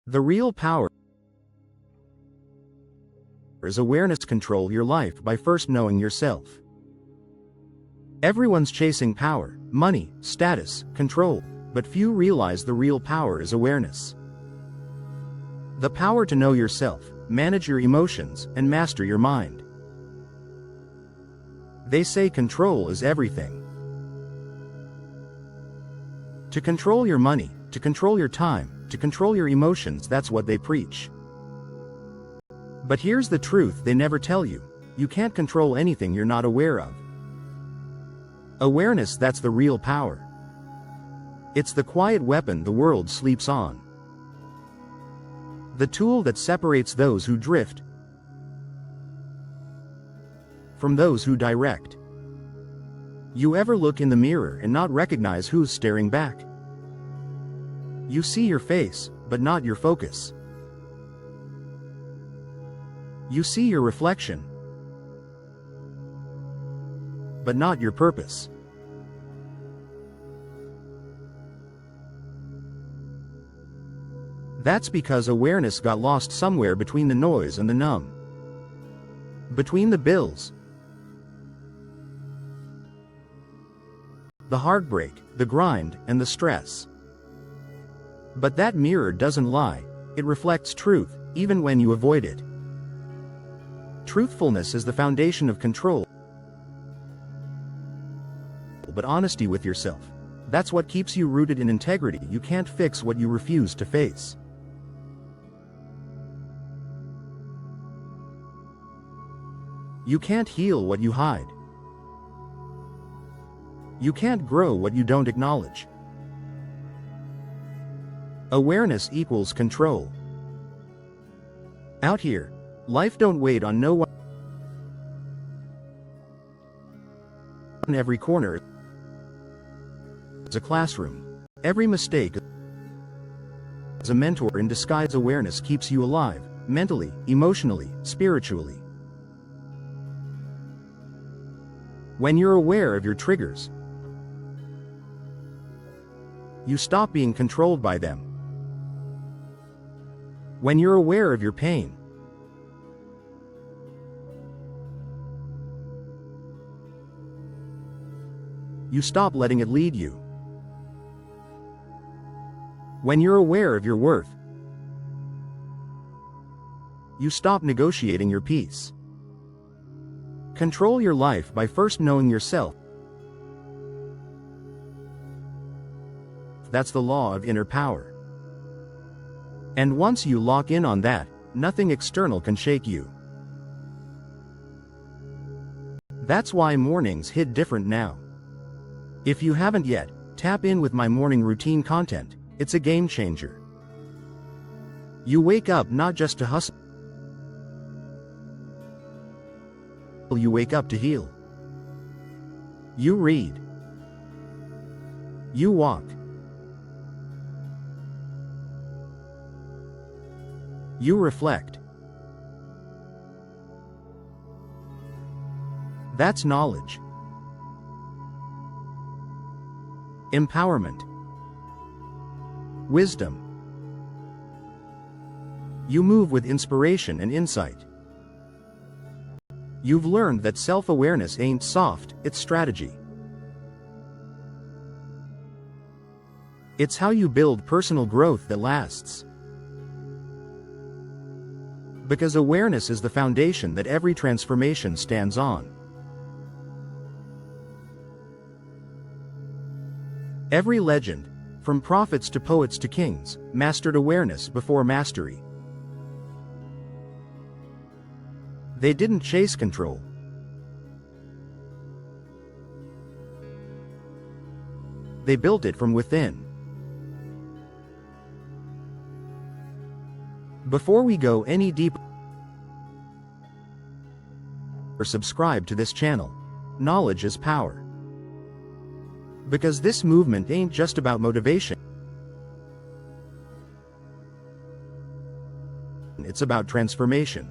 The real power is awareness. Control your life by first knowing yourself. Everyone's chasing power, money, status, control, but few realize the real power is awareness. The power to know yourself, manage your emotions, and master your mind. They say control is everything. To control your money, to control your time, to control your emotions, that's what they preach. But here's the truth they never tell you: you can't control anything you're not aware of. Awareness, that's the real power. It's the quiet weapon the world sleeps on. The tool that separates those who drift from those who direct. You ever look in the mirror and not recognize who's staring back? You see your face, but not your focus. You see your reflection, but not your purpose. That's because awareness got lost somewhere between the noise and the numb. Between the bills, the heartbreak, the grind, and the stress. But that mirror doesn't lie. It reflects truth, even when you avoid it. Truthfulness is the foundation of control. But honesty with yourself, that's what keeps you rooted in integrity. You can't fix what you refuse to face. You can't heal what you hide. You can't grow what you don't acknowledge. Awareness equals control. Out here, life don't wait on no one. In every corner is a classroom. Every mistake is a mentor in disguise. Awareness keeps you alive, mentally, emotionally, spiritually. When you're aware of your triggers, you stop being controlled by them. When you're aware of your pain, you stop letting it lead you. When you're aware of your worth, you stop negotiating your peace. Control your life by first knowing yourself. That's the law of inner power. And once you lock in on that, nothing external can shake you. That's why mornings hit different now. If you haven't yet, tap in with my morning routine content. It's a game changer. You wake up not just to hustle. You wake up to heal. You read. You walk. You reflect. That's knowledge. Empowerment. Wisdom. You move with inspiration and insight. You've learned that self-awareness ain't soft, it's strategy. It's how you build personal growth that lasts. Because awareness is the foundation that every transformation stands on. Every legend, from prophets to poets to kings, mastered awareness before mastery. They didn't chase control. They built it from within. Before we go any deeper, subscribe to this channel. Knowledge is power. Because this movement ain't just about motivation. It's about transformation.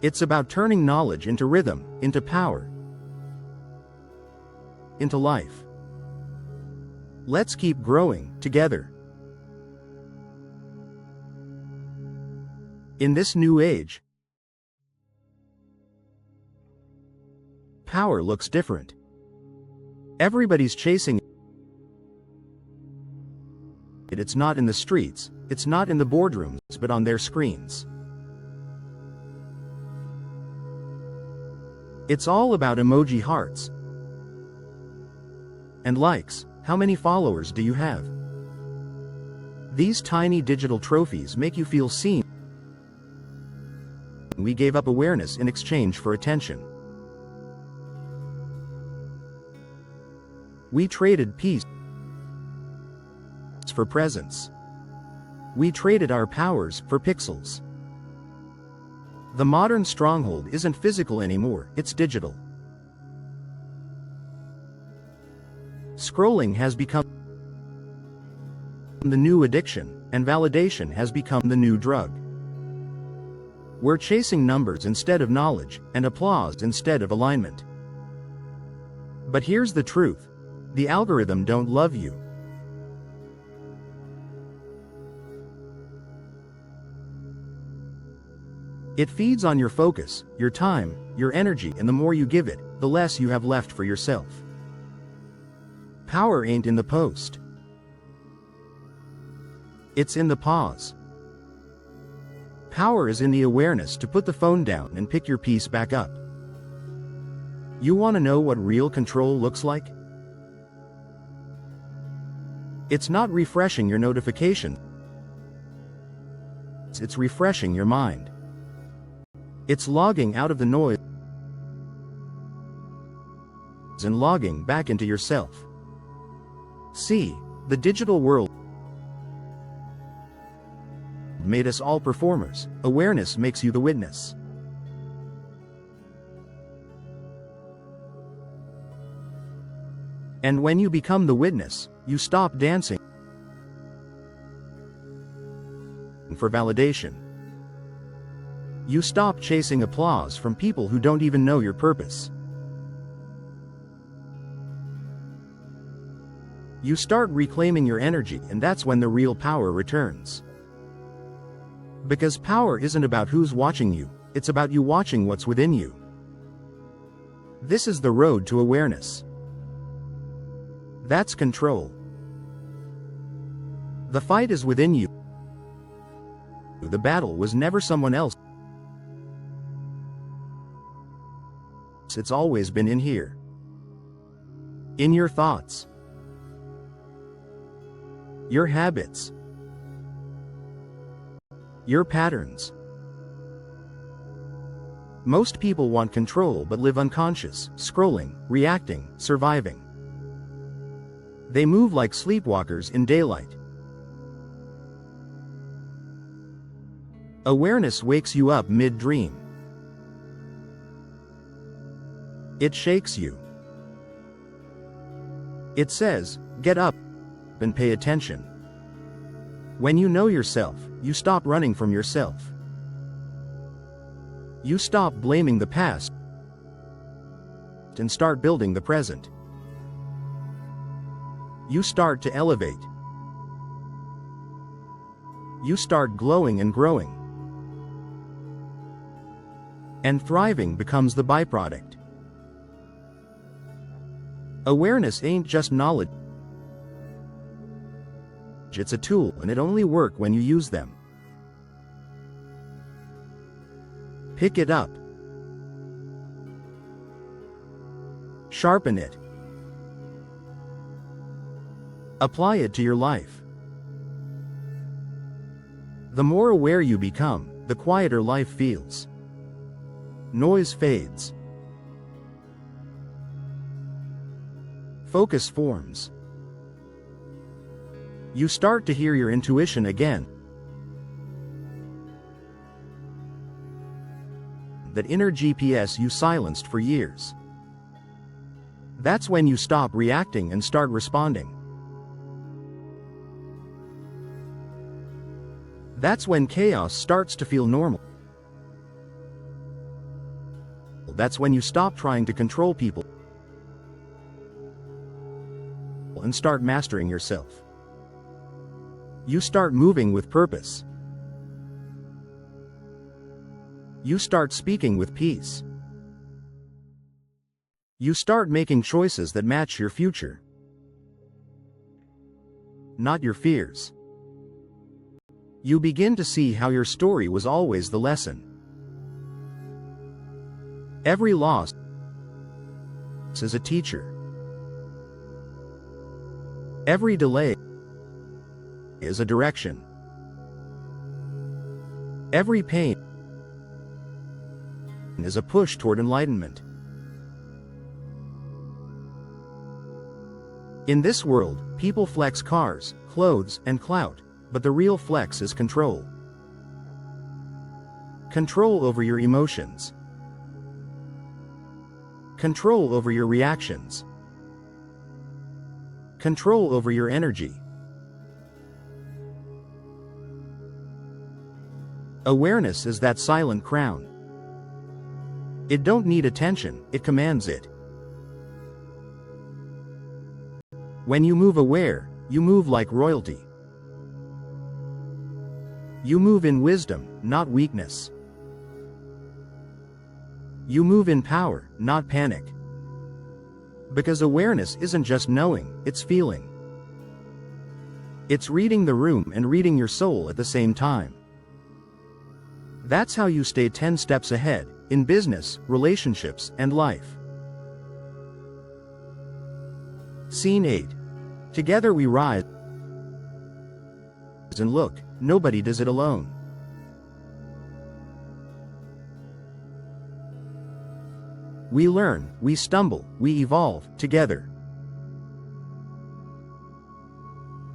It's about turning knowledge into rhythm, into power, into life. Let's keep growing together. In this new age, power looks different. Everybody's chasing it. It's not in the streets, it's not in the boardrooms, but on their screens. It's all about emoji hearts and likes. How many followers do you have? These tiny digital trophies make you feel seen. We gave up awareness in exchange for attention. We traded peace for presence. We traded our powers for pixels. The modern stronghold isn't physical anymore, it's digital. Scrolling has become the new addiction, and validation has become the new drug. We're chasing numbers instead of knowledge, and applause instead of alignment. But here's the truth. The algorithm don't love you. It feeds on your focus, your time, your energy, and the more you give it, the less you have left for yourself. Power ain't in the post. It's in the pause. Power is in the awareness to put the phone down and pick your peace back up. You want to know what real control looks like? It's not refreshing your notification. It's refreshing your mind. It's logging out of the noise and logging back into yourself. See, the digital world made us all performers. Awareness makes you the witness. And when you become the witness, you stop dancing for validation. You stop chasing applause from people who don't even know your purpose. You start reclaiming your energy, and that's when the real power returns. Because power isn't about who's watching you, it's about you watching what's within you. This is the road to awareness. That's control. The fight is within you. The battle was never someone else. It's always been in here. In your thoughts. Your habits. Your patterns. Most people want control but live unconscious, scrolling, reacting, surviving. They move like sleepwalkers in daylight. Awareness wakes you up mid-dream. It shakes you. It says, get up and pay attention. When you know yourself, you stop running from yourself. You stop blaming the past and start building the present. You start to elevate. You start glowing and growing. And thriving becomes the byproduct. Awareness ain't just knowledge. It's a tool, and it only works when you use them. Pick it up. Sharpen it. Apply it to your life. The more aware you become, the quieter life feels. Noise fades. Focus forms. You start to hear your intuition again. That inner GPS you silenced for years. That's when you stop reacting and start responding. That's when chaos starts to feel normal. That's when you stop trying to control people and start mastering yourself. You start moving with purpose. You start speaking with peace. You start making choices that match your future, not your fears. You begin to see how your story was always the lesson. Every loss is a teacher. Every delay is a direction. Every pain is a push toward enlightenment. In this world, people flex cars, clothes, and clout, but the real flex is control. Control over your emotions. Control over your reactions. Control over your energy. Awareness is that silent crown. It don't need attention, it commands it. When you move aware, you move like royalty. You move in wisdom, not weakness. You move in power, not panic. Because awareness isn't just knowing, it's feeling. It's reading the room and reading your soul at the same time. That's how you stay 10 steps ahead, in business, relationships, and life. Scene 8. Together we rise and look, nobody does it alone. We learn, we stumble, we evolve, together.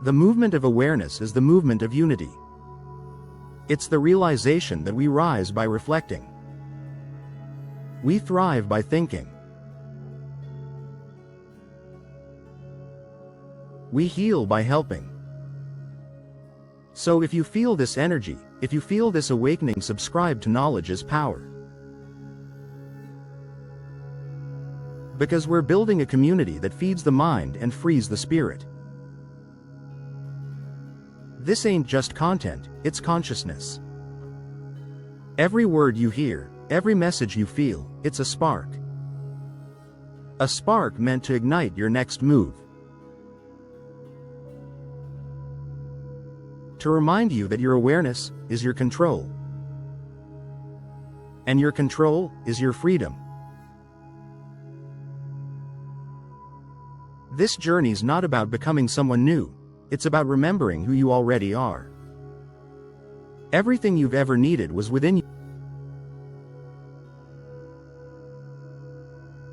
The movement of awareness is the movement of unity. It's the realization that we rise by reflecting. We thrive by thinking. We heal by helping. So if you feel this energy, if you feel this awakening, subscribe to Knowledge is Power. Because we're building a community that feeds the mind and frees the spirit. This ain't just content, it's consciousness. Every word you hear, every message you feel, it's a spark. A spark meant to ignite your next move. To remind you that your awareness is your control. And your control is your freedom. This journey's not about becoming someone new, it's about remembering who you already are. Everything you've ever needed was within you,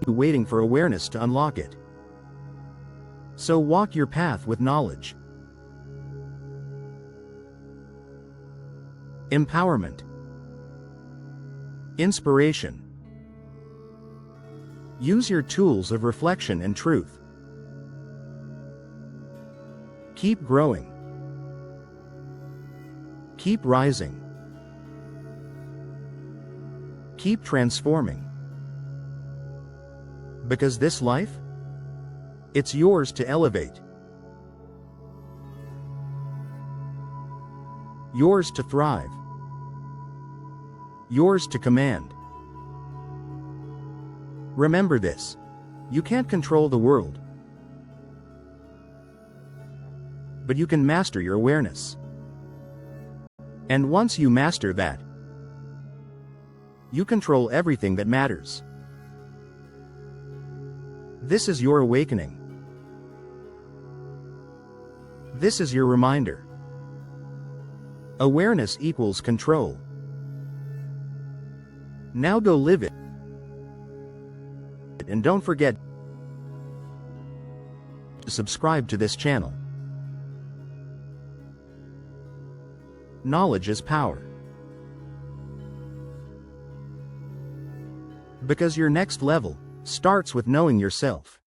waiting for awareness to unlock it. So walk your path with knowledge. Empowerment. Inspiration. Use your tools of reflection and truth. Keep growing. Keep rising. Keep transforming. Because this life, it's yours to elevate. Yours to thrive. Yours to command. Remember this. You can't control the world, but you can master your awareness. And once you master that, you control everything that matters. This is your awakening. This is your reminder. Awareness equals control. Now go live it. And don't forget to subscribe to this channel. Knowledge is power. Because your next level starts with knowing yourself.